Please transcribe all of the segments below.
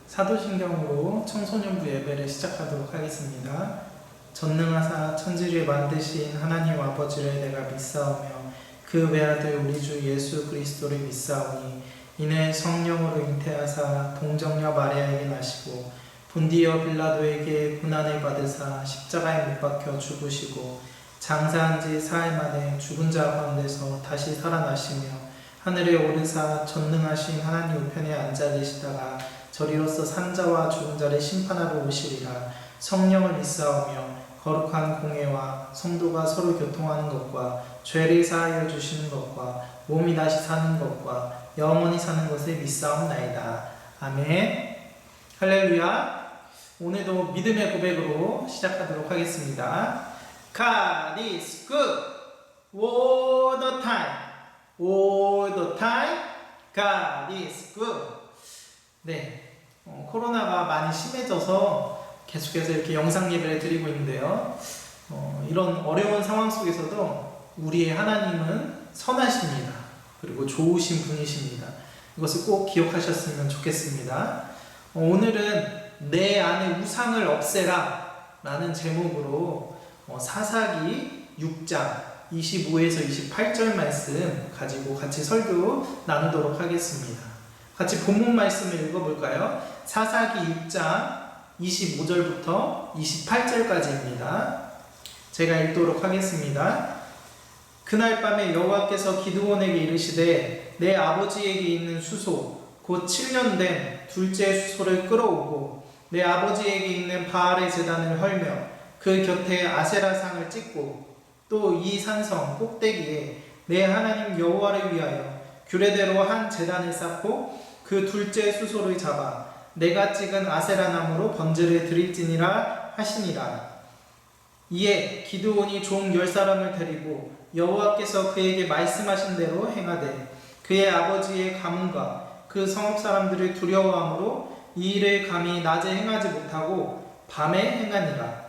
사도신경으로 청소년부 예배를 시작하도록 하겠습니다. 전능하사 천지를 만드신 하나님 아버지를 내가 믿사오며 그 외아들 우리 주 예수 그리스도를 믿사오니 이는 성령으로 잉태하사 동정녀 마리아에게 나시고 본디어 빌라도에게 고난을 받으사 십자가에 못 박혀 죽으시고 장사한 지 사흘 만에 죽은 자 가운데서 다시 살아나시며 하늘에 오르사 전능하신 하나님 우편에 앉아 계시다가 저리로서 산자와 죽은 자를 심판하러 오시리라. 성령을 믿사오며 거룩한 공예와 성도가 서로 교통하는 것과 죄를 사하여 주시는 것과 몸이 다시 사는 것과 영원히 사는 것을 믿사옵나이다. 아멘. 할렐루야. 오늘도 믿음의 고백으로 시작하도록 하겠습니다. God is good all the time. All the time. God is good. 네. 코로나가 많이 심해져서 계속해서 이렇게 영상 예배를 드리고 있는데요. 이런 어려운 상황 속에서도 우리의 하나님은 선하십니다. 그리고 좋으신 분이십니다. 이것을 꼭 기억하셨으면 좋겠습니다. 오늘은 내 안의 우상을 없애라 라는 제목으로 사사기 6장 25에서 28절 말씀 가지고 같이 설교 나누도록 하겠습니다. 같이 본문 말씀을 읽어볼까요? 사사기 6장 25절부터 28절까지입니다. 제가 읽도록 하겠습니다. 그날 밤에 여호와께서 기드온에게 이르시되 내 아버지에게 있는 수소 곧 7년 된 둘째 수소를 끌어오고 내 아버지에게 있는 바알의 제단을 헐며 그 곁에 아세라상을 찍고 또 이 산성 꼭대기에 내 하나님 여호와를 위하여 규례대로 한 제단을 쌓고 그 둘째 수소를 잡아 내가 찍은 아세라 나무로 번제를 드릴지니라 하시니라. 이에 기드온이 종 10사람을 데리고 여호와께서 그에게 말씀하신 대로 행하되 그의 아버지의 가문과 그 성읍 사람들을 두려워하므로 이 일을 감히 낮에 행하지 못하고 밤에 행하니라.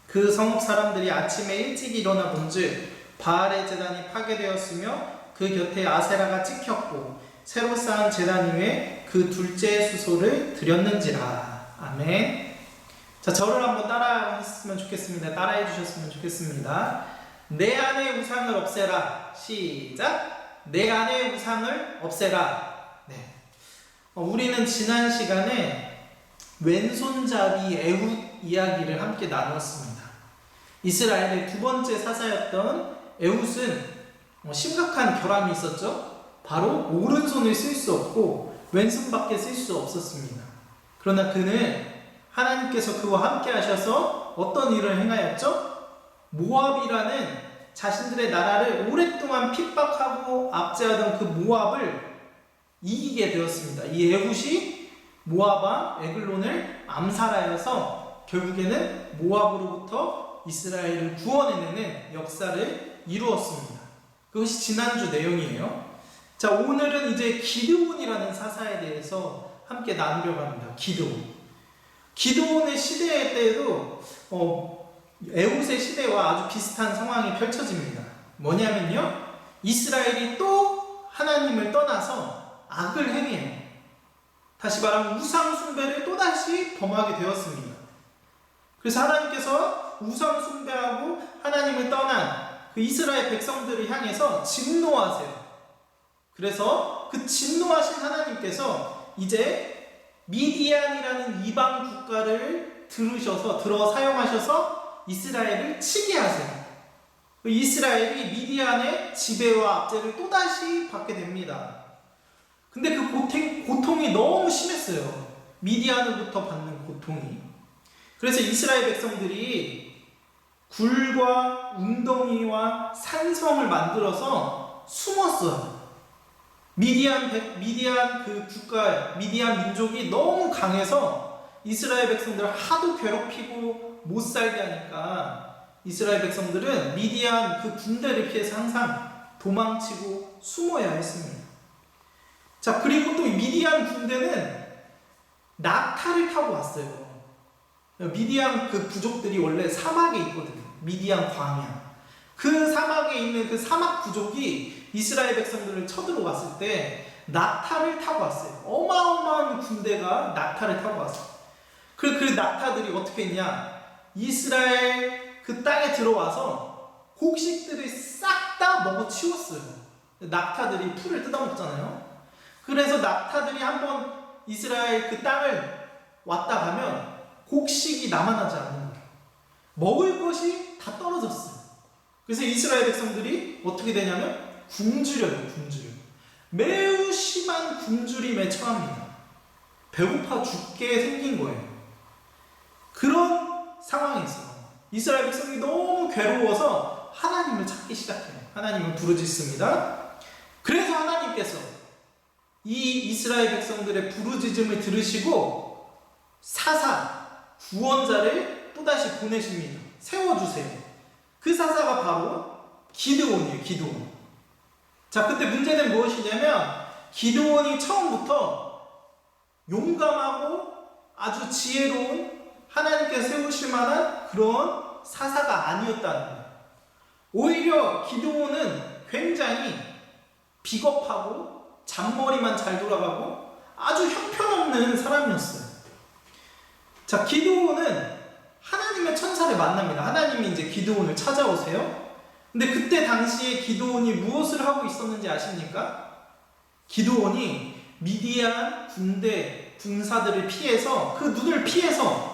그 성읍 사람들이 아침에 일찍 일어나 본즉 바알의 제단이 파괴되었으며 그 곁에 아세라가 찍혔고 새로 쌓은 제단 위에 그 둘째 수소를 드렸는지라. 아멘. 자, 저를 한번 따라했으면 좋겠습니다. 따라해 주셨으면 좋겠습니다. 내 안의 우상을 없애라. 시작. 내 안의 우상을 없애라. 네. 우리는 지난 시간에 왼손잡이 에훗 이야기를 함께 나눴습니다. 이스라엘의 두 번째 사사였던 에훗은 심각한 결함이 있었죠. 바로 오른손을 쓸 수 없고 왼손밖에 쓸 수 없었습니다. 그러나 그는 하나님께서 그와 함께 하셔서 어떤 일을 행하였죠? 모압이라는 자신들의 나라를 오랫동안 핍박하고 압제하던 그 모압을 이기게 되었습니다. 이 에훗이 모압왕 에글론을 암살하여서 결국에는 모압으로부터 이스라엘을 구원해내는 역사를 이루었습니다. 그것이 지난주 내용이에요. 자, 오늘은 이제 기드온이라는 사사에 대해서 함께 나누려고 합니다. 기드온의 시대 때에도 에훗의 시대와 아주 비슷한 상황이 펼쳐집니다. 뭐냐면요, 이스라엘이 또 하나님을 떠나서 악을 행해요. 다시 말하면 우상 숭배를 또다시 범하게 되었습니다. 그래서 하나님께서 우상 숭배하고 하나님을 떠난 그 이스라엘 백성들을 향해서 진노하세요. 그래서 그 진노하신 하나님께서 이제 미디안이라는 이방 국가를 들어 사용하셔서 이스라엘을 치게 하세요. 이스라엘이 미디안의 지배와 압제를 또다시 받게 됩니다. 근데 그 고통이 너무 심했어요. 미디안으로부터 받는 고통이. 그래서 이스라엘 백성들이 굴과 웅덩이와 산성을 만들어서 숨었어요. 미디안 그 국가, 미디안 민족이 너무 강해서 이스라엘 백성들을 하도 괴롭히고 못 살게 하니까 이스라엘 백성들은 미디안 그 군대를 피해서 항상 도망치고 숨어야 했습니다. 자, 그리고 또 미디안 군대는 낙타를 타고 왔어요. 미디안 그 부족들이 원래 사막에 있거든요. 미디안 광야. 그 사막에 있는 그 사막 부족이 이스라엘 백성들을 쳐들어왔을 때 낙타를 타고 왔어요. 어마어마한 군대가 낙타를 타고 왔어요. 그 낙타들이 어떻게 했냐? 이스라엘 그 땅에 들어와서 곡식들을 싹 다 먹어치웠어요. 낙타들이 풀을 뜯어먹잖아요. 그래서 낙타들이 한번 이스라엘 그 땅을 왔다 가면 곡식이 남아나지 않는 거예요. 먹을 것이 다 떨어졌어요. 그래서 이스라엘 백성들이 어떻게 되냐면 굶주려요. 매우 심한 굶주림에 처합니다. 배고파 죽게 생긴 거예요. 그런 상황에서 이스라엘 백성이 너무 괴로워서 하나님을 찾기 시작해요. 하나님을 부르짖습니다. 그래서 하나님께서 이 이스라엘 백성들의 부르짖음을 들으시고 사사, 구원자를 또다시 보내십니다. 세워주세요. 그 사사가 바로 기드온이에요. 기드온. 자, 근데 문제는 무엇이냐면 기드온이 처음부터 용감하고 아주 지혜로운 하나님께서 세우실 만한 그런 사사가 아니었다는 거예요. 오히려 기드온은 굉장히 비겁하고 잔머리만 잘 돌아가고 아주 형편없는 사람이었어요. 자, 기드온은 하나님의 천사를 만납니다. 하나님이 이제 기드온을 찾아오세요. 근데 그때 당시에 기드온이 무엇을 하고 있었는지 아십니까? 기드온이 미디안 군대 군사들을 피해서 그 눈을 피해서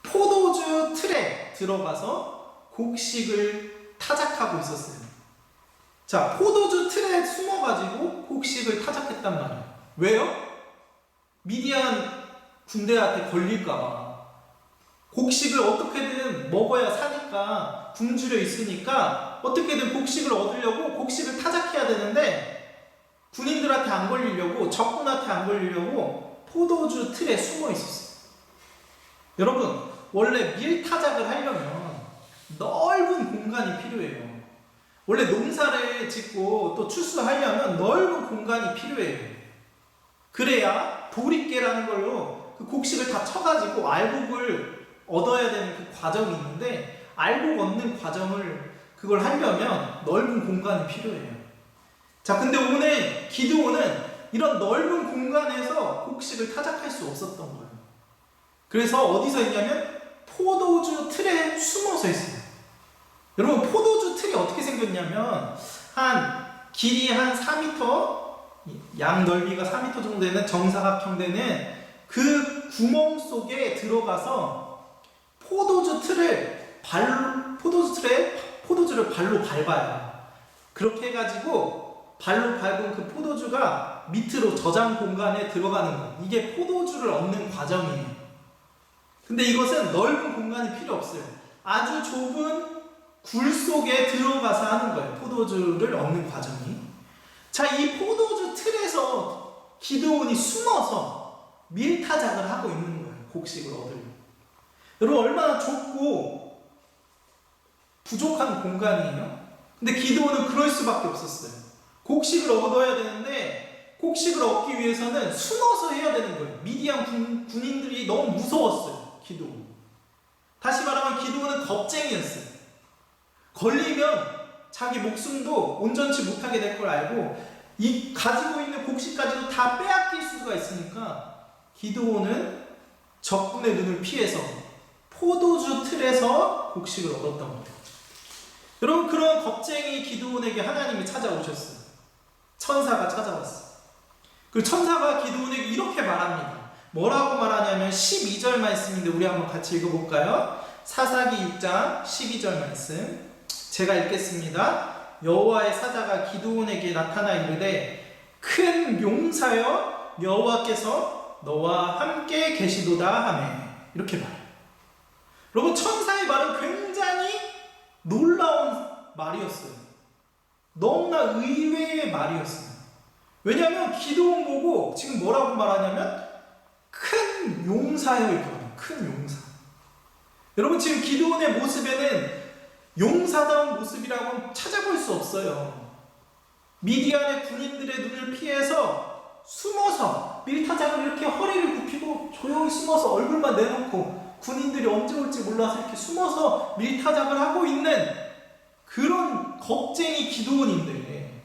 포도주 틀에 들어가서 곡식을 타작하고 있었어요. 자, 포도주 틀에 숨어가지고 곡식을 타작했단 말이에요. 왜요? 미디안 군대한테 걸릴까봐. 곡식을 어떻게든 먹어야 사니까 굶주려 있으니까 어떻게든 곡식을 얻으려고 곡식을 타작해야 되는데 군인들한테 안 걸리려고, 적군한테 안 걸리려고 포도주 틀에 숨어 있었어요. 여러분, 원래 밀타작을 하려면 넓은 공간이 필요해요. 원래 농사를 짓고 또 추수하려면 넓은 공간이 필요해요. 그래야 보릿개라는 걸로 그 곡식을 다 쳐가지고 알곡을 얻어야 되는 그 과정이 있는데 알곡 얻는 과정을 그걸 하려면 넓은 공간이 필요해요. 자, 근데 오늘 기드온은 이런 넓은 공간에서 곡식을 타작할 수 없었던 거예요. 그래서 어디서 있냐면 포도주 틀에 숨어서 있어요. 여러분, 포도주 틀이 어떻게 생겼냐면 길이 한 4m, 양 넓이가 4m 정도 되는 정사각형 되는 그 구멍 속에 들어가서 포도주를 발로 밟아요. 그렇게 해가지고 발로 밟은 그 포도주가 밑으로 저장 공간에 들어가는 거예요. 이게 포도주를 얻는 과정이에요. 근데 이것은 넓은 공간이 필요 없어요. 아주 좁은 굴 속에 들어가서 하는 거예요. 포도주를 얻는 과정이. 자, 이 포도주 틀에서 기드온이 숨어서 밀타작을 하고 있는 거예요. 곡식을 얻으려고. 여러분, 얼마나 좁고 부족한 공간이에요? 근데 기드온은 그럴 수밖에 없었어요. 곡식을 얻어야 되는데 곡식을 얻기 위해서는 숨어서 해야 되는 거예요. 미디안 군인들이 너무 무서웠어요. 기드온. 다시 말하면 기드온은 겁쟁이였어요. 걸리면 자기 목숨도 온전치 못하게 될 걸 알고 이 가지고 있는 곡식까지도 다 빼앗길 수가 있으니까 기드온은 적군의 눈을 피해서 포도주 틀에서 곡식을 얻었던 겁니다. 여러분, 그런 겁쟁이 기드온에게 하나님이 찾아오셨어요. 천사가 찾아왔어요. 그 천사가 기드온에게 이렇게 말합니다. 뭐라고 말하냐면 12절 말씀인데 우리 한번 같이 읽어볼까요? 사사기 6장 12절 말씀 제가 읽겠습니다. 여호와의 사자가 기드온에게 나타나 이르되 큰 용사여 여호와께서 너와 함께 계시도다 하매. 이렇게 말해요. 여러분, 천사의 말은 굉장히 놀라운 말이었어요. 너무나 의외의 말이었어요. 왜냐하면 기드온 보고 지금 뭐라고 말하냐면 큰 용사여 있거든요. 큰 용사. 여러분, 지금 기드온의 모습에는 용사다운 모습이라고는 찾아볼 수 없어요. 미디안의 군인들의 눈을 피해서 숨어서 밀타작을 이렇게 허리를 굽히고 조용히 숨어서 얼굴만 내놓고 군인들이 언제 올지 몰라서 이렇게 숨어서 밀타작을 하고 있는 그런 겁쟁이 기드온인데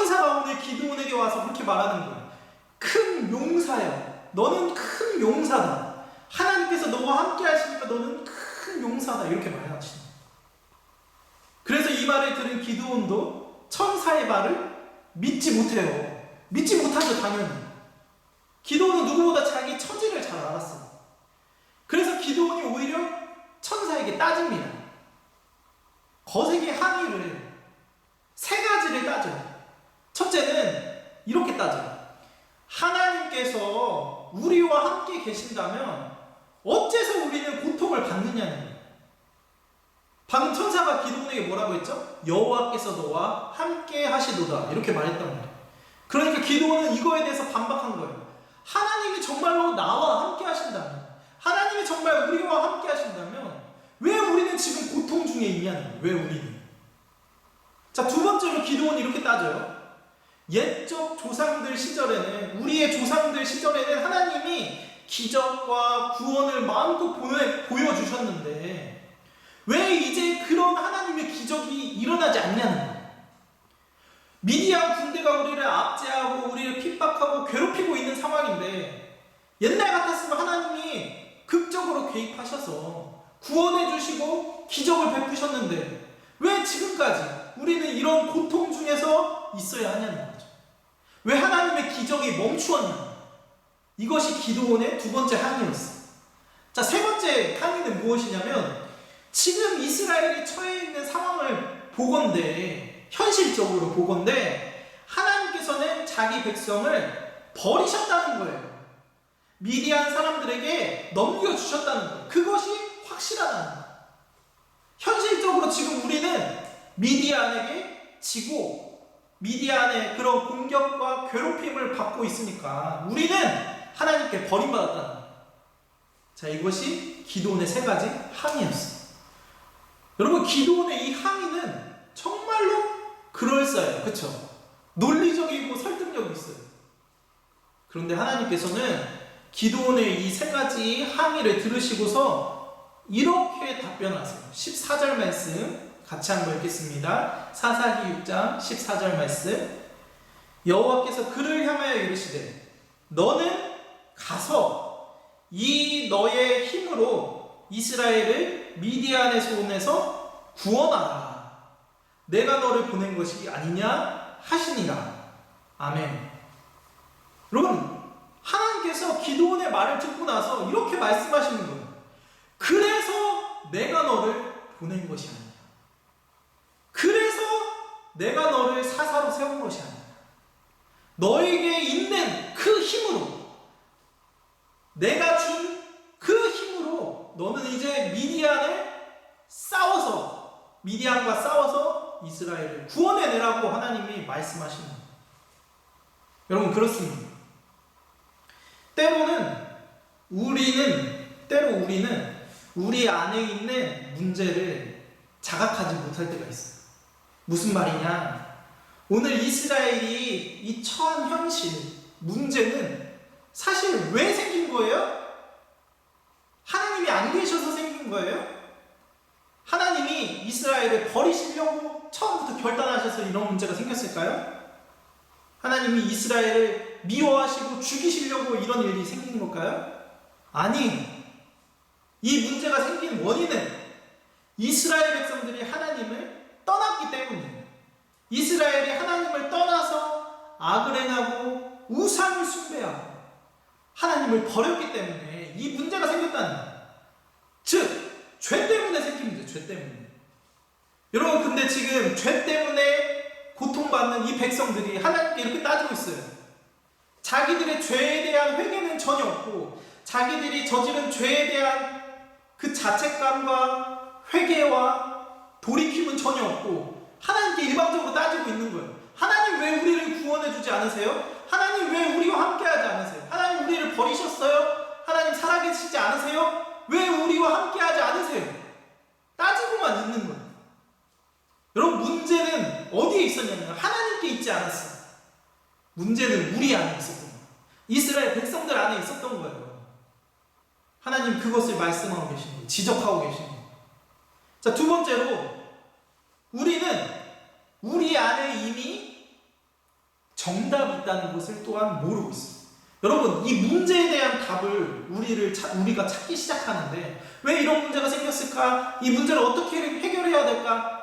천사가 오늘 기드온에게 와서 그렇게 말하는 거예요. 큰 용사여, 너는 큰 용사다. 하나님께서 너와 함께 하시니까 너는 큰 용사다. 이렇게 말하시는 거예요. 그래서 이 말을 들은 기드온도 천사의 말을 믿지 못해요. 믿지 못하죠, 당연히. 기드온은 누구보다 자기 처지를 잘 알았어요. 그래서 기드온이 오히려 천사에게 따집니다. 거세게 항의를, 세 가지를 따져요. 첫째는 이렇게 따져요. 하나님께서 우리와 함께 계신다면 어째서 우리는 고통을 받느냐는 거예요. 방금 천사가 기드온에게 뭐라고 했죠? 여호와께서 너와 함께 하시도다. 이렇게 말했단 말이에요. 그러니까 기드온은 이거에 대해서 반박한 거예요. 하나님이 정말로 나와 함께 하신다면, 하나님이 정말 우리와 함께 하신다면 왜 우리는 지금 고통 중에 있냐는 거예요. 왜 우리는. 자, 두 번째로 기드온이 이렇게 따져요. 옛적 조상들 시절에는, 우리의 조상들 시절에는 하나님이 기적과 구원을 마음껏 보여주셨는데 왜 이제 그런 하나님의 기적이 일어나지 않냐는 거예요. 미디안 군대가 우리를 압제하고 우리를 핍박하고 괴롭히고 있는 상황인데 옛날 같았으면 하나님이 극적으로 개입하셔서 구원해 주시고 기적을 베푸셨는데 왜 지금까지 우리는 이런 고통 중에서 있어야 하냐는 거죠. 왜 하나님의 기적이 멈추었냐. 이것이 기드온의 두 번째 항의였어요. 자, 세 번째 항의는 무엇이냐면 지금 이스라엘이 처해 있는 상황을 보건대, 현실적으로 보건대 하나님께서는 자기 백성을 버리셨다는 거예요. 미디안 사람들에게 넘겨주셨다는 거예요. 그것이 확실하다는 거예요. 현실적으로 지금 우리는 미디안에게 지고 미디안의 그런 공격과 괴롭힘을 받고 있으니까 우리는 하나님께 버림받았다는 거예요. 자, 이것이 기드온의 세 가지 항의였어요. 여러분, 기드온의 이 항의는 정말로 그럴싸해요. 그렇죠? 논리적이고 설득력이 있어요. 그런데 하나님께서는 기드온의 이 세 가지 항의를 들으시고서 이렇게 답변하세요. 14절 말씀 같이 한번 읽겠습니다. 사사기 6장 14절 말씀. 여호와께서 그를 향하여 이르시되 너는 가서 이 너의 힘으로 이스라엘을 미디안의 손에서 구원하라. 내가 너를 보낸 것이 아니냐 하시니라. 아멘. 여러분, 하나님께서 기드온의 말을 듣고 나서 이렇게 말씀하시는 거예요. 그래서 내가 너를 보낸 것이 아니야. 그래서 내가 너를 사사로 세운 것이 아니야. 너에게 있는 그 힘으로, 내가 준 그 힘으로 너는 이제 미디안과 싸워서 이스라엘을 구원해내라고 하나님이 말씀하시는 거예요. 여러분, 그렇습니다. 때로 우리는 우리 안에 있는 문제를 자각하지 못할 때가 있어요. 무슨 말이냐? 오늘 이스라엘이 이 처한 현실, 문제는 사실 왜 생긴 거예요? 하나님이 안 계셔서 생긴 거예요? 하나님이 이스라엘을 버리시려고 처음부터 결단하셔서 이런 문제가 생겼을까요? 하나님이 이스라엘을 미워하시고 죽이시려고 이런 일이 생긴 걸까요? 아니, 이 문제가 생긴 원인은 이스라엘 백성들이 하나님을 떠났기 때문이에요. 이스라엘이 하나님을 떠나서 악을 행하고 우상을 숭배하고 하나님을 버렸기 때문에 이 문제가 생겼다는 거예요. 즉, 죄 때문에 생긴 문제, 죄 때문에. 여러분, 근데 지금 죄 때문에 고통받는 이 백성들이 하나님께 이렇게 따지고 있어요. 자기들의 죄에 대한 회개는 전혀 없고 자기들이 저지른 죄에 대한 그 자책감과 회개와 돌이킴은 전혀 없고 하나님께 일방적으로 따지고 있는 거예요. 하나님 왜 우리를 구원해주지 않으세요? 하나님 왜 우리와 함께하지 않으세요? 하나님 우리를 버리셨어요? 하나님 살아계시지 않으세요? 왜 우리와 함께하지 않으세요? 따지고만 있는 거예요. 여러분, 문제는 어디에 있었냐면 하나님께 있지 않았어요. 문제는 우리 안에 있었던 거예요. 이스라엘 백성들 안에 있었던 거예요. 하나님 그것을 말씀하고 계신 거예요. 지적하고 계신 거예요. 자, 두 번째로 우리는 우리 안에 이미 정답이 있다는 것을 또한 모르고 있어요. 여러분, 이 문제에 대한 답을 우리가 찾기 시작하는데 왜 이런 문제가 생겼을까? 이 문제를 어떻게 해결해야 될까?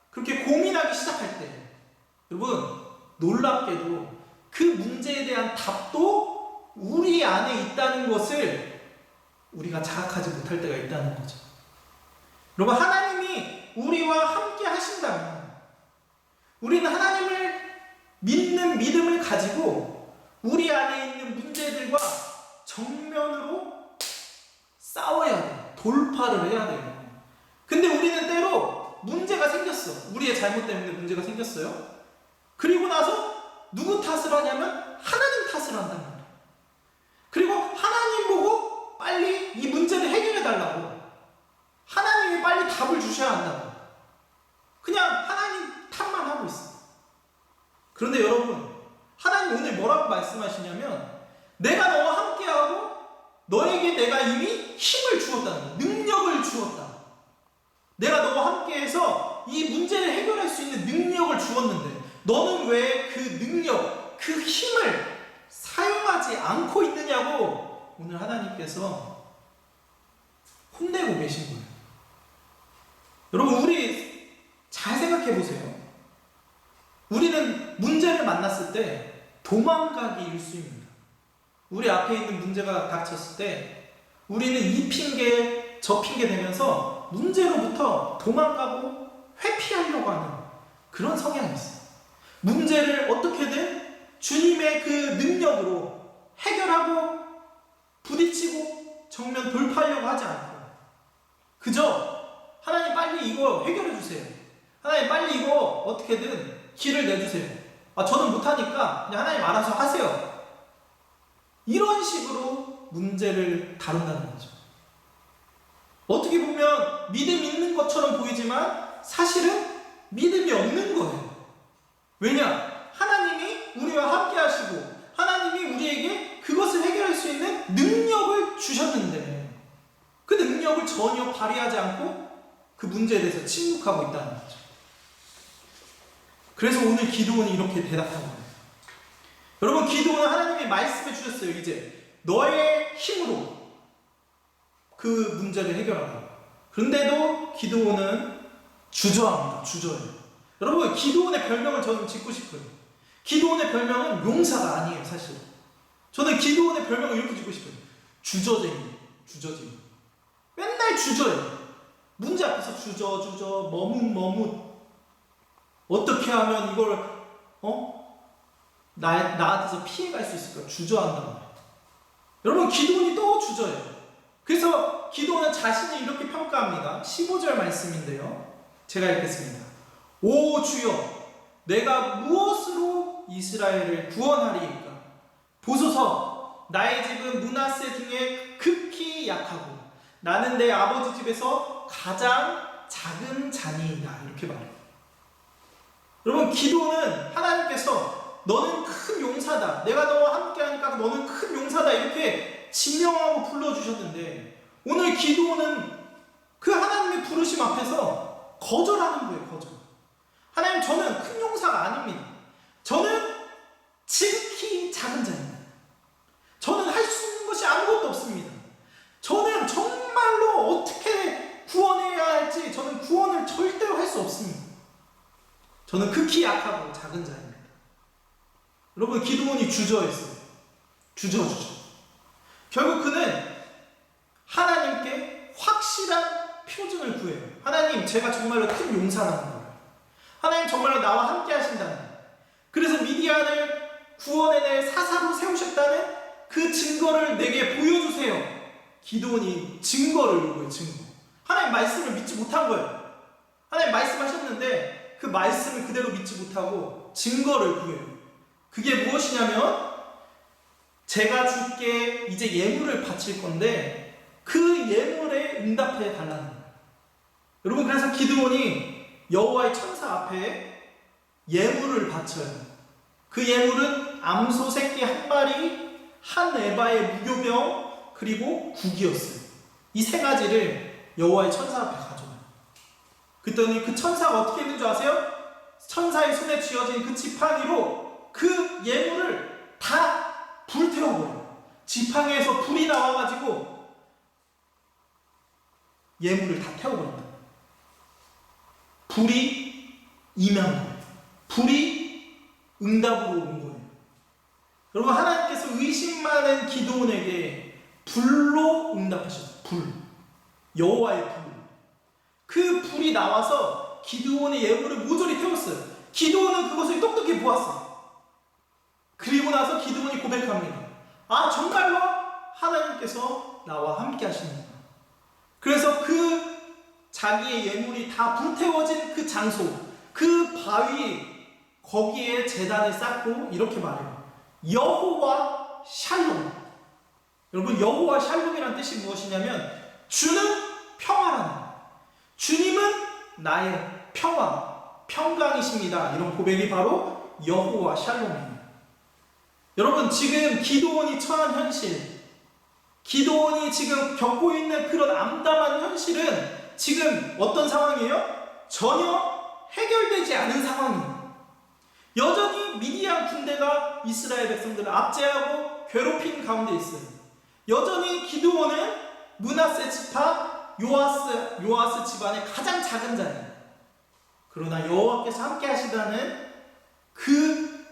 그렇게 고민하기 시작할 때 여러분, 놀랍게도 그 문제에 대한 답도 우리 안에 있다는 것을 우리가 자각하지 못할 때가 있다는 거죠. 여러분, 하나님이 우리와 함께 하신다면 우리는 하나님을 믿는 믿음을 가지고 우리 안에 있는 문제들과 정면으로 싸워야 돼요. 돌파를 해야 돼요. 근데 우리는 때로 문제가 생겼어. 우리의 잘못 때문에 문제가 생겼어요. 그리고 나서 누구 탓을 하냐면 하나님 탓을 한단 말이에요. 그리고 하나님 보고 빨리 이 문제를 해결해 달라고, 하나님이 빨리 답을 주셔야 한다고 그냥 하나님 탓만 하고 있어요. 그런데 여러분, 하나님 오늘 뭐라고 말씀하시냐면 내가 너와 함께하고 너에게 내가 이미 힘을 주었다는 거예요. 능력을 주었다. 내가 너와 함께해서 이 문제를 해결할 수 있는 능력을 주었는데 너는 왜 그 능력, 그 힘을 사용하지 않고 있느냐고 오늘 하나님께서 혼내고 계신 거예요. 여러분, 우리 잘 생각해 보세요. 우리는 문제를 만났을 때 도망가기 일쑤입니다. 우리 앞에 있는 문제가 닥쳤을 때 우리는 이 핑계 저 핑계 대면서 문제로부터 도망가고 회피하려고 하는 그런 성향이 있어요. 문제를 어떻게든 주님의 그 능력으로 해결하고 부딪히고 정면 돌파하려고 하지 않고 그저 하나님 빨리 이거 해결해 주세요. 하나님 빨리 이거 어떻게든 길을 내주세요. 저는 못하니까 그냥 하나님 알아서 하세요. 이런 식으로 문제를 다룬다는 거죠. 어떻게 보면 믿음 있는 것처럼 보이지만 사실은 믿음이 없는 거예요. 왜냐? 하나님이 우리와 함께 하시고 하나님이 우리에게 그것을 해결할 수 있는 능력을 주셨는데 그 능력을 전혀 발휘하지 않고 그 문제에 대해서 침묵하고 있다는 거죠. 그래서 오늘 기도원이 이렇게 대답한 거예요. 여러분, 기도원은 하나님이 말씀해 주셨어요. 이제 너의 힘으로 그 문제를 해결하라. 그런데도 기도원은 주저합니다. 주저해요. 여러분, 기도원의 별명을 저는 짓고 싶어요. 기도원의 별명은 용사가 아니에요, 사실. 저는 기도원의 별명을 이렇게 짓고 싶어요. 주저쟁이. 맨날 주저해요. 문제 앞에서 주저, 머뭇. 어떻게 하면 이걸, 나한테서 피해갈 수 있을까? 주저한단 말이에요. 여러분, 기도원이 또 주저해요. 그래서 기도원은 자신을 이렇게 평가합니다. 15절 말씀인데요. 제가 읽겠습니다. 오 주여, 내가 무엇으로 이스라엘을 구원하리이까? 보소서, 나의 집은 므낫세 중에 극히 약하고 나는 내 아버지 집에서 가장 작은 자니이다. 이렇게 말해요. 여러분, 기도는 하나님께서 너는 큰 용사다, 내가 너와 함께하니까 너는 큰 용사다, 이렇게 지명하고 불러주셨는데 오늘 기도는 그 하나님의 부르심 앞에서 거절하는 거예요. 거절. 하나님, 저는 큰 용사가 아닙니다. 저는 지극히 작은 자입니다. 저는 할 수 있는 것이 아무것도 없습니다. 저는 정말로 어떻게 구원해야 할지 저는 구원을 절대로 할 수 없습니다. 저는 극히 약하고 작은 자입니다. 여러분, 기도원이 주저했어요. 주저. 결국 그는 하나님께 확실한 표징을 구해요. 하나님, 제가 정말로 큰 용사라는 거예요. 하나님, 정말로 나와 함께 하신다는, 그래서 미디안을 구원해낼 사사로 세우셨다는 그 증거를 내게 보여주세요. 기도원이 증거를 요구해요. 증거. 하나님 말씀을 믿지 못한 거예요. 하나님 말씀하셨는데 그 말씀을 그대로 믿지 못하고 증거를 구해요. 그게 무엇이냐면, 제가 주께 이제 예물을 바칠 건데 그 예물에 응답해 달라는 거예요. 여러분, 그래서 기드온이 여호와의 천사 앞에 예물을 바쳐요. 그 예물은 암소 새끼 한 마리, 한 에바의 무교병, 그리고 국이었어요. 이 세 가지를 여호와의 천사 앞에 가져와요. 그랬더니 그 천사가 어떻게 했는 줄 아세요? 천사의 손에 쥐어진 그 지팡이로 그 예물을 다 불태워버려요. 지팡이에서 불이 나와가지고 예물을 다 태워버린다. 불이 임한 거예요. 불이 응답으로 온 거예요. 여러분, 하나님께서 의심 많은 기드온에게 불로 응답하셨어요. 불. 여호와의 불. 그 불이 나와서 기드온의 예물을 모조리 태웠어요. 기드온은 그것을 똑똑히 보았어요. 그리고 나서 기드온이 고백합니다. 아, 정말로 하나님께서 나와 함께 하시는구나. 그래서 그 자기의 예물이 다 불태워진 그 장소, 그 바위, 거기에 제단을 쌓고 이렇게 말해요. 여호와 샬롬. 여러분, 여호와 샬롬이란 뜻이 무엇이냐면 주는 평화라는, 주님은 나의 평화, 평강이십니다. 이런 고백이 바로 여호와 샬롬입니다. 여러분, 지금 기드온이 처한 현실, 기드온이 지금 겪고 있는 그런 암담한 현실은 지금 어떤 상황이에요? 전혀 해결되지 않은 상황이에요. 여전히 미디안 군대가 이스라엘 백성들을 압제하고 괴롭힌 가운데 있어요. 여전히 기드온은 므낫세 지파 요아스 집안의 가장 작은 자예요. 그러나 여호와께서 함께 하시다는 그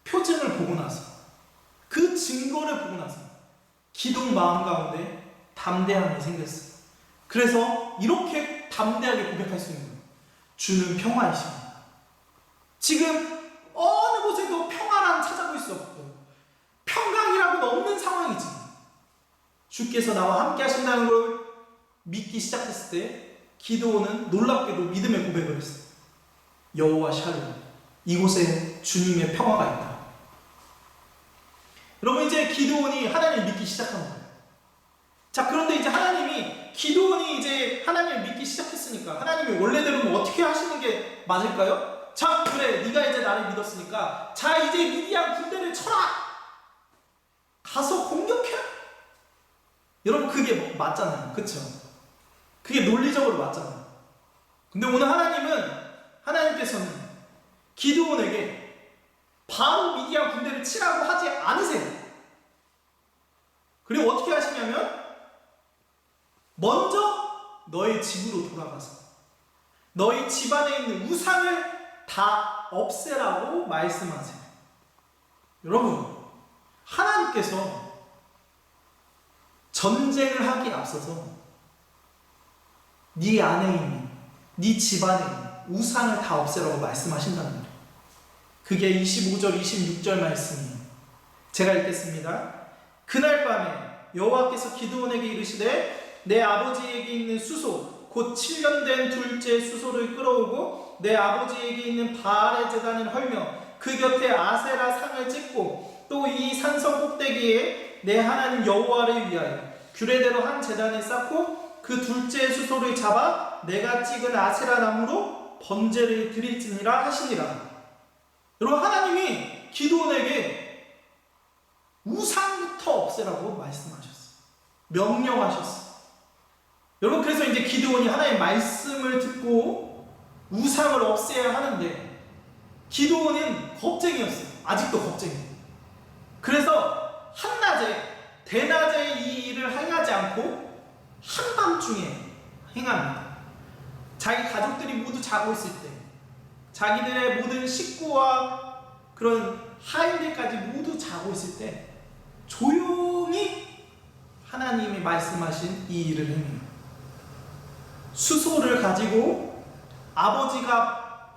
표징을 보고 나서, 그 증거를 보고 나서 기드온 마음 가운데 담대함이 생겼어요. 그래서 이렇게 담대하게 고백할 수 있는 거예요. 주는 평화이십니다. 지금 어느 곳에도 평화란 찾아볼 수 없고 평강이라고는 없는 상황이지. 주께서 나와 함께 하신다는 걸 믿기 시작했을 때 기드온은 놀랍게도 믿음의 고백을 했어요. 여호와 샬롬, 이곳에 주님의 평화가 있다. 여러분, 이제 기드온이 하나님을 믿기 시작한 거예요. 자, 그런데 이제 기드온이 이제 하나님을 믿기 시작했으니까 하나님이 원래대로는 어떻게 하시는 게 맞을까요? 자, 그래, 네가 이제 나를 믿었으니까 자, 이제 미디안 군대를 쳐라! 가서 공격해라! 여러분, 그게 맞잖아요. 그쵸? 그게 논리적으로 맞잖아요. 근데 오늘 하나님께서는 기드온에게 바로 미디안 군대를 치라고 하지 않으세요. 그리고 어떻게 하시냐면 먼저 너의 집으로 돌아가서 너희 집안에 있는 우상을 다 없애라고 말씀하세요. 여러분, 하나님께서 전쟁을 하기에 앞서서 네 안에 있는, 네 집안에 있는 우상을 다 없애라고 말씀하신다는 거예요. 그게 25절, 26절 말씀이에요. 제가 읽겠습니다. 그날 밤에 여호와께서 기드온에게 이르시되 내 아버지에게 있는 수소 곧 7년 된 둘째 수소를 끌어오고 내 아버지에게 있는 바알의 제단을 헐며 그 곁에 아세라 상을 찍고 또 이 산성 꼭대기에 내 하나님 여호와를 위하여 규례대로 한 제단을 쌓고 그 둘째 수소를 잡아 내가 찍은 아세라 나무로 번제를 드릴지니라 하시니라. 여러분, 하나님이 기드온에게 우상부터 없애라고 말씀하셨어요. 명령하셨어요. 여러분, 그래서 이제 기드온이 하나님의 말씀을 듣고 우상을 없애야 하는데 기드온은 겁쟁이였어요. 아직도 겁쟁이에요. 그래서 한낮에, 대낮에 이 일을 행하지 않고 한밤중에 행합니다. 자기 가족들이 모두 자고 있을 때, 자기들의 모든 식구와 그런 하인들까지 모두 자고 있을 때 조용히 하나님이 말씀하신 이 일을 합니다. 수소를 가지고 아버지가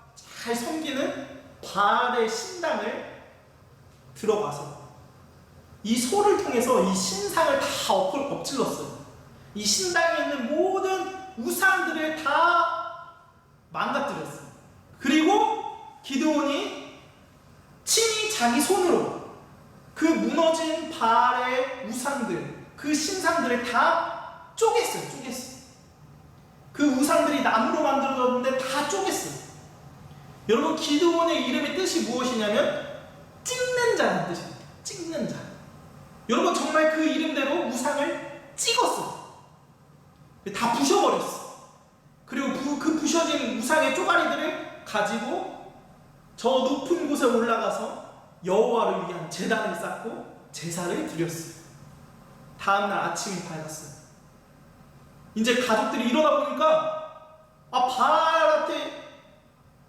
잘 섬기는 바알의 신당을 들어가서 이 소를 통해서 이 신상을 다 엎질렀어요. 이 신당에 있는 모든 우상들을 다 망가뜨렸어요. 그리고 기드온이 친히 자기 손으로 그 무너진 바알의 우상들, 그 신상들을 다 쪼갰어요. 그 우상들이 나무로 만들어졌는데 다 쪼갰어요. 여러분, 기드온의 이름의 뜻이 무엇이냐면 찍는 자라는 뜻입니다. 찍는 자. 여러분, 정말 그 이름대로 우상을 찍었어요. 다 부셔버렸어. 그리고 그 부셔진 우상의 쪼가리들을 가지고 저 높은 곳에 올라가서 여호와를 위한 제단을 쌓고 제사를 드렸어요. 다음날 아침이 밝았어요. 이제 가족들이 일어나 보니까 바알한테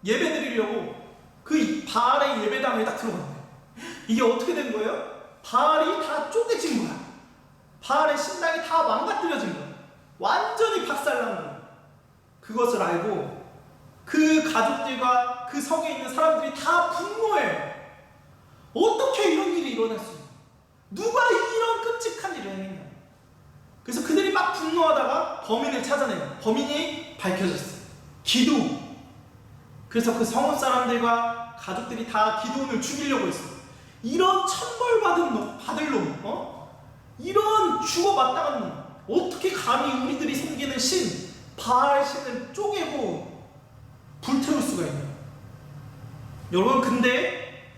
예배 드리려고 그 바알의 예배당에 딱 들어갔네요. 이게 어떻게 된 거예요? 바알이 다 쪼개진 거야. 바알의 신당이 다 망가뜨려진 거야. 완전히 박살난 거야. 그것을 알고 그 가족들과 그 성에 있는 사람들이 다 분노해요. 어떻게 이런 일이 일어났어요? 누가 이런 끔찍한 일을 했냐? 그래서 그들이 막 분노하다가 범인을 찾아내요. 범인이 밝혀졌어요. 기드온. 그래서 그 성읍 사람들과 가족들이 다 기드온을 죽이려고 했어요. 이런 받을 놈, 이런 주고받다간 놈, 어떻게 감히 우리들이 섬기는 신 바알 신을 쪼개고 불태울 수가 있냐? 여러분, 근데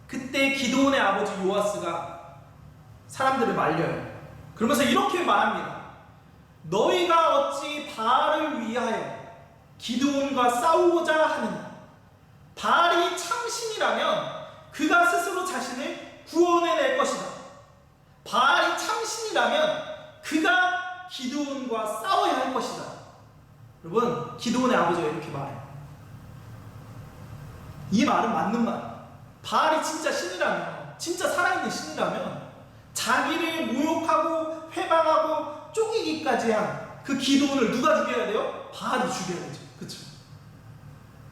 그때 기드온의 아버지 요아스가 사람들을 말려요. 그러면서 이렇게 말합니다. 너희가 어찌 바알을 위하여 기드온과 싸우고자 하느냐? 바알이 참신이라면 그가 스스로 자신을 구원해낼 것이다. 바알이 참신이라면 그가 기드온과 싸워야 할 것이다. 여러분, 기드온의 아버지가 이렇게 말해요. 이 말은 맞는 말이에요. 바알이 진짜 신이라면, 진짜 살아있는 신이라면 자기를 모욕하고 회방하고 쪼개기까지 한 그 기드온을 누가 죽여야 돼요? 바알이 죽여야 되죠. 그쵸?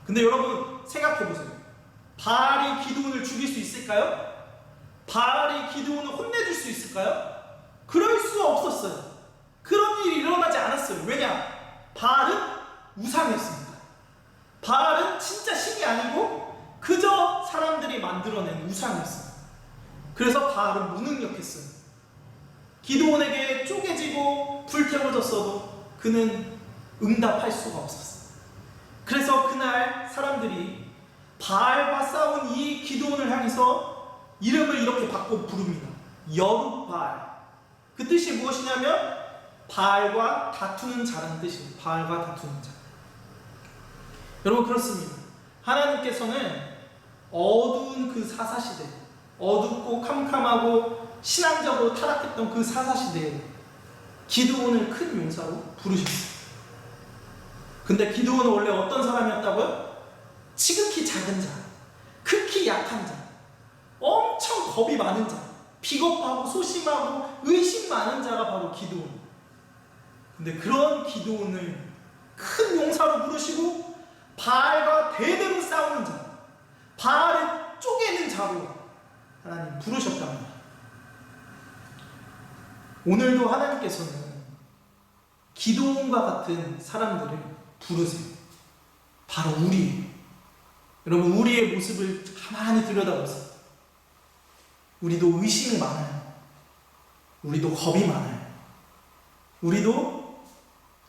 근데 여러분 생각해보세요. 바알이 기드온을 죽일 수 있을까요? 바알이 기드온을 혼내줄 수 있을까요? 그럴 수 없었어요. 그런 일이 일어나지 않았어요. 왜냐? 바알은 우상이었습니다. 바알은 진짜 신이 아니고 그저 사람들이 만들어낸 우상이었어요. 그래서 바알은 무능력했어요. 기드온에게 쪼개지고 불태워졌어도 그는 응답할 수가 없었어요. 그래서 그날 사람들이 바알과 싸운 이 기드온을 향해서 이름을 이렇게 바꿔 부릅니다. 여룻바알. 그 뜻이 무엇이냐면 바알과 다투는 자라는 뜻이에요. 바알과 다투는 자. 여러분, 그렇습니다. 하나님께서는 어두운 그 사사시대, 어둡고 캄캄하고 신앙적으로 타락했던 그 사사시대에 기드온을 큰 용사로 부르셨어요. 근데 기드온은 원래 어떤 사람이었다고요? 지극히 작은 자, 극히 약한 자, 엄청 겁이 많은 자, 비겁하고 소심하고 의심 많은 자가 바로 기드온. 근데 그런 기드온을 큰 용사로 부르시고 바알과 대대로 싸우는 자, 바알을 쪼개는 자로 하나님 부르셨답니다. 오늘도 하나님께서는 기드온과 같은 사람들을 부르세요. 바로 우리예요. 여러분, 우리의 모습을 가만히 들여다보세요. 우리도 의심이 많아요. 우리도 겁이 많아요. 우리도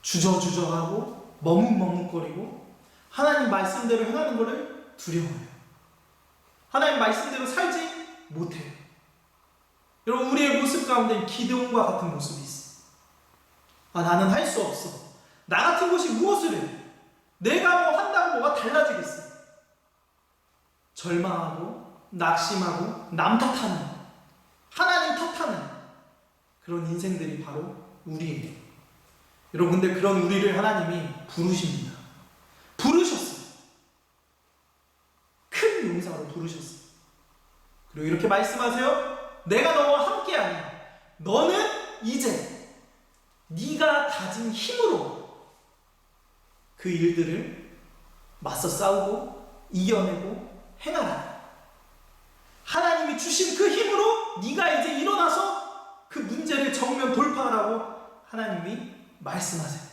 주저주저하고 머뭇머뭇거리고 하나님 말씀대로 행하는 것을 두려워해요. 하나님 말씀대로 살지 못해요. 여러분, 우리의 모습 가운데 기드온과 같은 모습이 있어요. 나는 할 수 없어. 나 같은 것이 무엇을 해? 내가 뭐 한다고 뭐가 달라지겠어? 절망하고 낙심하고 남 탓하는, 하나님 탓하는 그런 인생들이 바로 우리예요. 여러분, 근데 그런 우리를 하나님이 부르십니다. 부르셨어요. 큰 용사로 부르셨어요. 그리고 이렇게 말씀하세요. 내가 너와 함께하니 너는 이제 네가 가진 힘으로 그 일들을 맞서 싸우고 이겨내고 행하라. 하나님이 주신 그 힘으로 네가 이제 일어나서 그 문제를 정면 돌파하라고 하나님이 말씀하세요.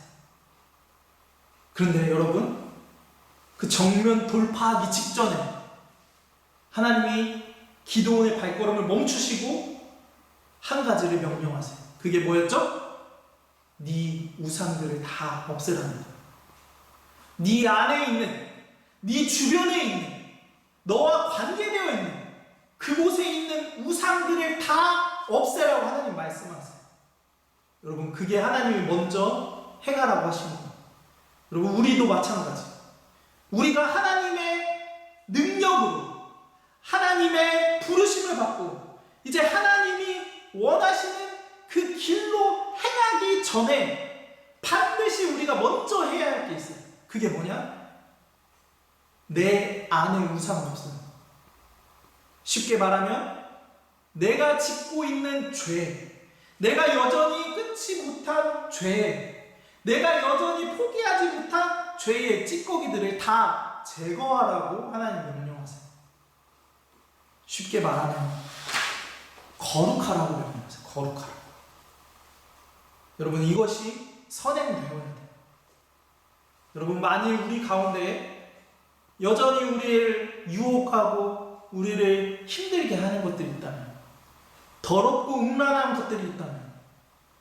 그런데 여러분, 그 정면 돌파하기 직전에 하나님이 기드온의 발걸음을 멈추시고 한 가지를 명령하세요. 그게 뭐였죠? 네 우상들을 다 없애라는 거예요. 네 안에 있는, 네 주변에 있는, 너와 관계되어 있는 그곳에 있는 우상들을 다 없애라고 하나님 말씀하세요. 여러분, 그게 하나님이 먼저 행하라고 하신 거예요. 여러분, 우리도 마찬가지. 우리가 하나님의 능력으로, 하나님의 부르심을 받고 이제 하나님이 원하시는 그 길로 행하기 전에 반드시 우리가 먼저 해야 할 게 있어요. 그게 뭐냐? 내 안에 우상이 없어요. 쉽게 말하면 내가 짓고 있는 죄, 내가 여전히 끊지 못한 죄, 내가 여전히 포기하지 못한 죄의 찌꺼기들을 다 제거하라고 하나님 명령하세요. 쉽게 말하면 거룩하라고 명령하세요. 거룩하라고. 여러분, 이것이 선행되어야 돼요. 여러분, 만일 우리 가운데 여전히 우리를 유혹하고 우리를 힘들게 하는 것들이 있다면, 더럽고 음란한 것들이 있다면,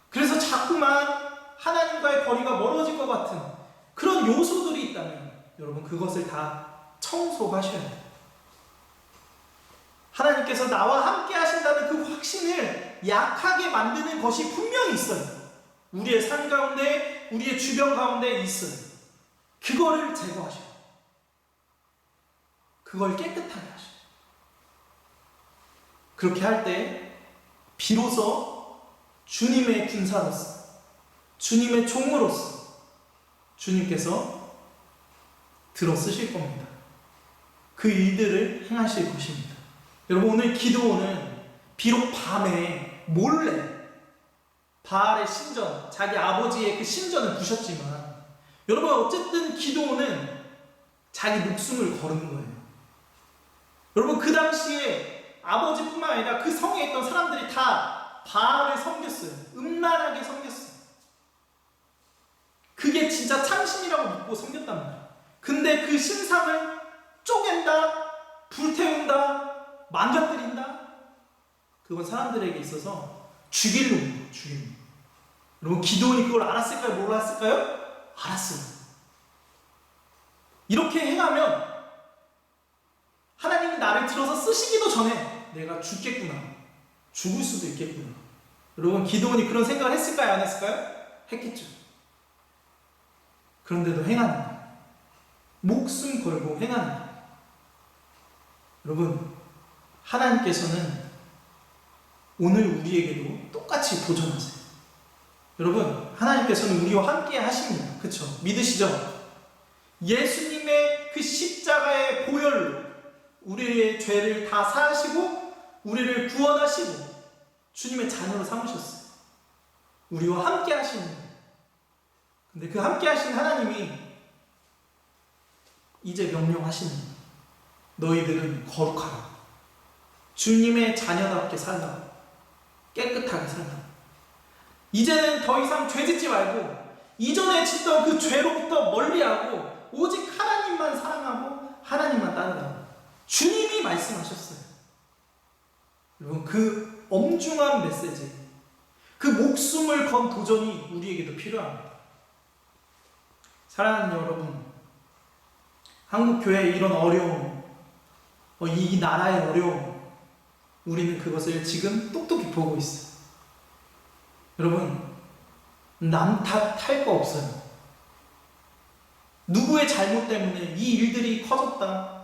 그래서 자꾸만 하나님과의 거리가 멀어질 것 같은 그런 요소들이 있다면 여러분, 그것을 다 청소하셔야 돼요. 하나님께서 나와 함께 하신다는 그 확신을 약하게 만드는 것이 분명히 있어요. 우리의 삶 가운데, 우리의 주변 가운데 있어요. 그거를 제거하셔요. 그걸 깨끗하게 하셔요. 그렇게 할 때 비로소 주님의 군사로서, 주님의 종으로서 주님께서 들어쓰실 겁니다. 그 일들을 행하실 것입니다. 여러분, 오늘 기도는 비록 밤에 몰래 바알의 신전, 자기 아버지의 그 신전을 부셨지만, 여러분, 어쨌든 기도는 자기 목숨을 거는 거예요. 여러분, 그 당시에 아버지뿐만 아니라 그 성에 있던 사람들이 다 바알을 섬겼어요. 음란하게 섬겼어요. 그게 진짜 참신이라고 믿고 섬겼단 말이에요. 근데 그 신상을 쪼갠다, 불태운다, 망가뜨린다? 그건 사람들에게 있어서 죽일 놈이에요. 죽일 놈. 여러분, 기도원이 그걸 알았을까요? 몰랐을까요? 알았어요. 이렇게 행하면 하나님이 나를 들어서 쓰시기도 전에 내가 죽겠구나, 죽을 수도 있겠구나. 여러분, 기도원이 그런 생각을 했을까요? 안 했을까요? 했겠죠. 그런데도 행하는 거예요. 목숨 걸고 행하는 거예요. 여러분, 하나님께서는 오늘 우리에게도 똑같이 도전하세요. 여러분, 하나님께서는 우리와 함께 하십니다. 그쵸? 믿으시죠? 예수님의 그 십자가의 보혈로 우리의 죄를 다 사하시고 우리를 구원하시고 주님의 자녀로 삼으셨어요. 우리와 함께 하시는 거예요. 근데 그 함께 하신 하나님이 이제 명령하시는 거예요. 너희들은 거룩하라. 주님의 자녀답게 살라. 깨끗하게 살라. 이제는 더 이상 죄 짓지 말고 이전에 짓던 그 죄로부터 멀리하고 오직 하나님만 사랑하고 하나님만 따르라. 주님이 말씀하셨어요. 여러분, 그 엄중한 메시지, 그 목숨을 건 도전이 우리에게도 필요합니다. 사랑하는 여러분, 한국교회의 이런 어려움, 이 나라의 어려움, 우리는 그것을 지금 똑똑히 보고 있어요. 여러분, 남 탓할 거 없어요. 누구의 잘못 때문에 이 일들이 커졌다,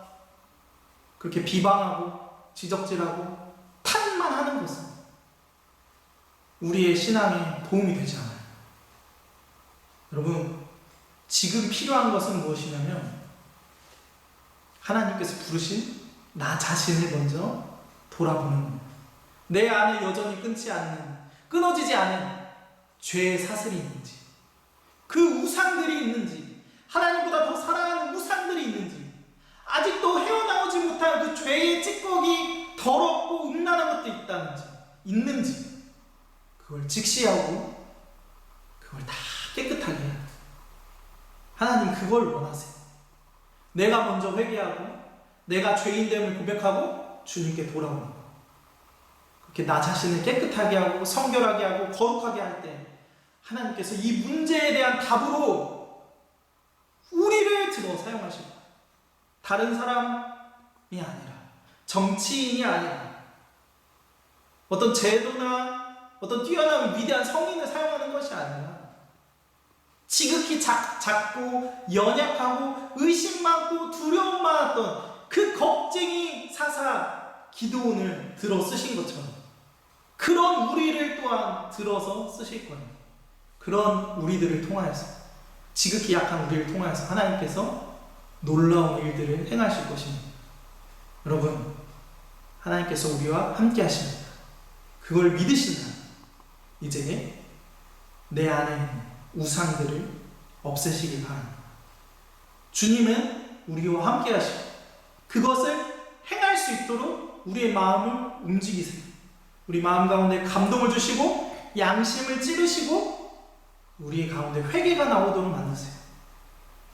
그렇게 비방하고 지적질하고 탓만 하는 것은 우리의 신앙에 도움이 되지 않아요. 여러분, 지금 필요한 것은 무엇이냐면 하나님께서 부르신 나 자신을 먼저 돌아보는 겁니다. 내 안에 여전히 끊어지지 않은 죄의 사슬이 있는지, 그 우상들이 있는지, 하나님보다 더 사랑하는 우상들이 있는지, 아직도 헤어나오지 못한 그 죄의 찌꺼기, 더럽고 음란한 것도 있는지, 그걸 직시하고 그걸 다 깨끗하게 해야 돼요. 하나님 그걸 원하세요. 내가 먼저 회개하고 내가 죄인됨을 고백하고 주님께 돌아오는 거. 그렇게 나 자신을 깨끗하게 하고 성결하게 하고 거룩하게 할 때 하나님께서 이 문제에 대한 답으로 우리를 들어 사용하실 거예요. 다른 사람이 아니라, 정치인이 아니라, 어떤 제도나 어떤 뛰어난 위대한 성인을 사용하는 것이 아니라 지극히 작고 연약하고 의심 많고 두려움 많았던 그 겁쟁이 사사 기드온을 들어 쓰신 것처럼 그런 우리를 또한 들어서 쓰실 거예요. 그런 우리들을 통하여서, 지극히 약한 우리를 통하여서 하나님께서 놀라운 일들을 행하실 것입니다. 여러분, 하나님께서 우리와 함께 하십니다. 그걸 믿으신다면 이제 내 안에 있는 우상들을 없애시기 바랍니다. 주님은 우리와 함께 하시고 그것을 행할 수 있도록 우리의 마음을 움직이세요. 우리 마음 가운데 감동을 주시고 양심을 찌르시고 우리의 가운데 회개가 나오도록 만드세요.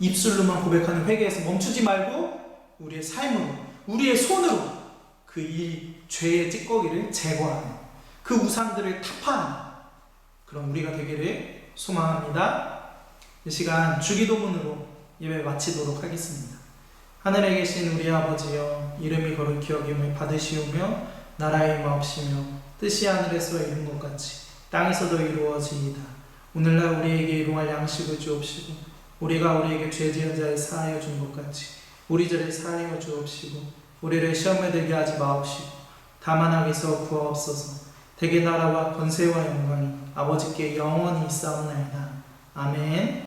입술로만 고백하는 회개에서 멈추지 말고 우리의 삶으로, 우리의 손으로 그 이 죄의 찌꺼기를 제거하는, 그 우상들을 타파하는 그런 우리가 되기를 소망합니다. 이 시간 주기도문으로 예배 마치도록 하겠습니다. 하늘에 계신 우리 아버지여, 이름이 거룩히 여김을 받으시오며 나라의 마옵시며 뜻이 하늘에서 이룬 것 같이 땅에서도 이루어지이다. 오늘날 우리에게 일용할 양식을 주옵시고 우리가 우리에게 죄 지은 자를 사하여 준 것 같이 우리 죄를 사하여 주옵시고 우리를 시험에 들게 하지 마옵시고 다만 악에서 구하옵소서. 대개 나라와 권세와 영광이 아버지께 영원히 있사옵나이다. 아멘.